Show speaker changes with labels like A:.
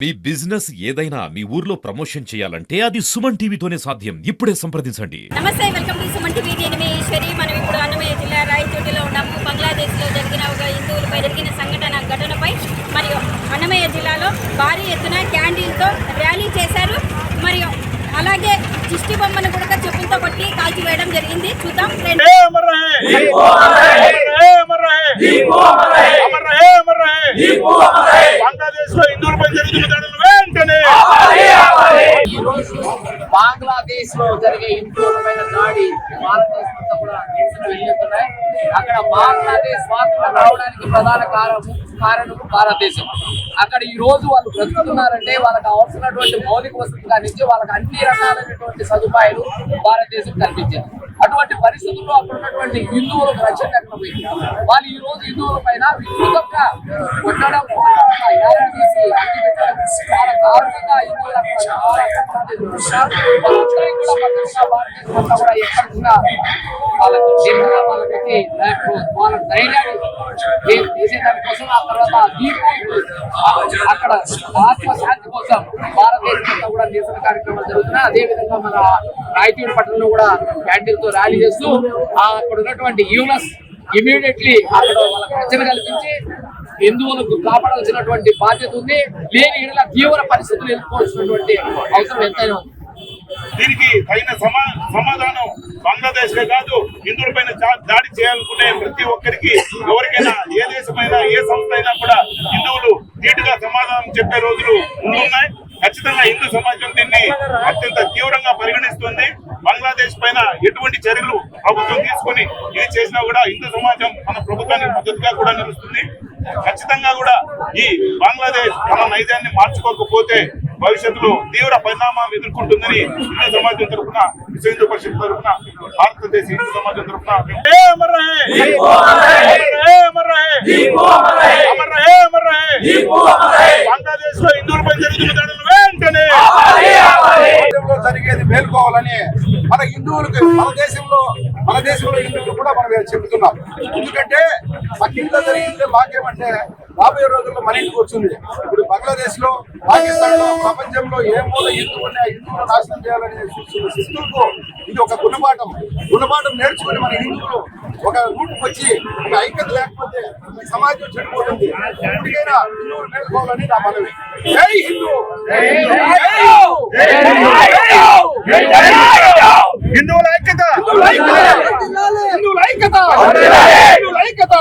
A: మీ business ఏదైనా మీ ఊర్లో promotion చేయాలంటే అది సుమన్ టీవీతోనే సాధ్యం. ఇప్పుడే సంప్రదించండి.
B: నమస్తే, వెల్కమ్ టు సుమన్ టీవీ. నేను మీ ఈశ్వరి. మనం ఇప్పుడు అన్నమయ్య జిల్లా రాయచోటిలో ఉన్నాము. బంగ్లాదేశ్లో జరిగిన ఒక హిందువులపై జరిగిన ఘటనపై మరియు అన్నమయ్య జిల్లాలో భారీ ఎత్తున క్యాండిల్తో ర్యాలీ చేశారు. మరియు అలాగే దిష్టి బొమ్మను కూడా చెప్పులతో కొట్టి కాల్చివేయడం జరిగింది. చూద్దాం.
C: బంగ్లాదేశ్ లో జరిగే హిందువులపైన దాడి భారతదేశంతో కూడా నిరసన వెళ్తున్నాయి. అక్కడ బంగ్లాదేశ్ స్వాతంత్రం రావడానికి ప్రధాన కారణం భారతదేశం. అక్కడ ఈ రోజు వాళ్ళు బ్రతుకుతున్నారంటే వాళ్ళకి అవసరమైనటువంటి మౌలిక వసతుల నుంచి వాళ్ళకి అన్ని రకాలైనటువంటి సదుపాయాలు భారతదేశం కల్పించింది. అటువంటి పరిస్థితుల్లో అక్కడ ఉన్నటువంటి హిందువులకు రక్షణ లేకపోయింది. వాళ్ళు ఈ రోజు హిందువుల పైన విస్తృతంగా కొట్టడం, తీసి చాలా దారుణంగా హిందువులకు వాళ్ళ ధైర్యాన్ని చేసేదాని కోసం ఆ తర్వాత అక్కడ ఆత్మశాంతి కోసం భారతదేశం కూడా నిరసన కార్యక్రమాలు జరుగుతున్నాయి. అదే విధంగా మన రాయచూడి పట్టణంలో కూడా క్యాండిల్ తో ర్యాలీ చేస్తూ అక్కడ ఉన్నటువంటి యూనస్ ఇమీడియట్లీ అక్కడ వాళ్ళకి రక్షణ కల్పించి హిందువులకు కాపాడాల్సినటువంటి బాధ్యత ఉంది. లేని ఇలా తీవ్ర పరిస్థితులు ఎదుర్కోవాల్సినటువంటి అవసరం ఎంతైనా ఉంది.
D: దీనికి తగిన సమాధానం బంగ్లాదేశ్ కాదు, హిందువులపైన దాడి చేయాలనుకునే ప్రతి ఒక్కరికి, ఎవరికైనా, ఏ దేశమైనా, ఏ సంస్థ అయినా కూడా హిందువులు ధీటుగా సమాధానం చెప్పే రోజులు ఉన్నాయి. ఖచ్చితంగా హిందూ సమాజం దీన్ని అత్యంత తీవ్రంగా పరిగణిస్తుంది. బంగ్లాదేశ్ పైన ఎటువంటి చర్యలు ప్రభుత్వం తీసుకుని ఇది చేసినా కూడా హిందూ సమాజం మన ప్రభుత్వానికి మద్దతుగా కూడా నిలుస్తుంది. ఖచ్చితంగా కూడా ఈ బంగ్లాదేశ్ తమ నైజాన్ని మార్చుకోకపోతే భవిష్యత్తులో తీవ్ర పరిణామాలు ఎదుర్కొంటుందని హిందూ సమాజం తరఫున, విశ్వ హిందూ పరిషత్ తరఫున, భారతదేశ హిందూ సమాజం తరఫున బంగ్లాదేశ్ లో హిందువులపై జరుగుతున్న దాడులు వెంటనే
E: జరిగేది మేల్కోవాలని మన హిందువులకు మన దేశంలో హిందువులు కూడా మనం చెబుతున్నాం. ఎందుకంటే పక్కింట్లో జరిగిందే మాకేమంటే రాబోయే రోజుల్లో మన ఇంటికి వచ్చింది. ఇప్పుడు బంగ్లాదేశ్ లో, పాకిస్తాన్ లో, ప్రపంచంలో ఏ మూల హిందువుని హిందువులు నాశనం చేయాలనే శిస్తులకు ఇది ఒక గుణపాఠం నేర్చుకుని మన హిందువులు ఒక రూట్కి వచ్చి ఒక ఐక్యత లేకపోతే సమాజం చెడిపోతుంది. ఇప్పటికైనా హిందువులు మేల్కోవాలని నా మనవి. జై హిందూ,
D: హిందువుల ఐక్యత,
E: హిందువుల ఐక్యత.